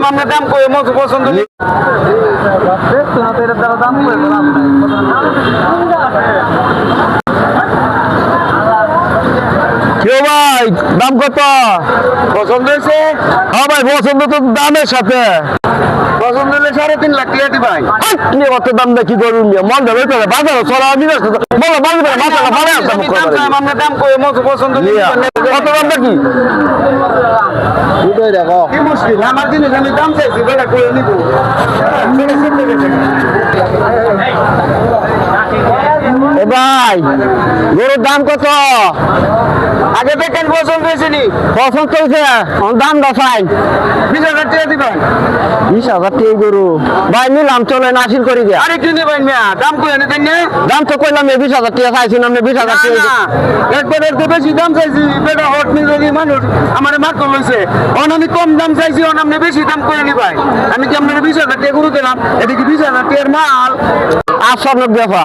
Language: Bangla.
আমরা দাম করে মতো পছন্দ কেউ ভাই দাম কত পছন্দ হয়েছে? হ্যাঁ ভাই পছন্দ তো দামের সাথে পছন্দ হলে 3.5 লাখ টাকা দিবাই। কত দাম দেখি করুন মন দেবে বাজারে চলা আমি আমরা দাম করে মতো পছন্দ কত দাম দেখি কি মুশকিল আমার জিনিস আমি দাম চাইছি বেটা করে নিব এ ভাই গরুর দাম কত আগে দেখেন পছন্দ হয়েছে নি পছন্দ হয়েছে দাম দশাই 20,000 টাকা দিবেন 20,000 টাকা গরু ভাই নিলাম চলেন আশির করে দিয়া আরে কি নেবেন মিয়া দাম করে নিতেন না দাম তো কইলাম 20,000 টাকা চাইছেন আপনি 20,000 টাকা একবার এর বেশি দাম চাইছি বেটা হট মিলি মানুষ আমার মাত্র লইছে অন আমি কম দাম চাইছি অন আপনি বেশি দাম করে নিবাই আমি কি আপনার 20,000 টাকা গরু দিলাম এটা কি 20,000 টাকার মাল 890 টাকা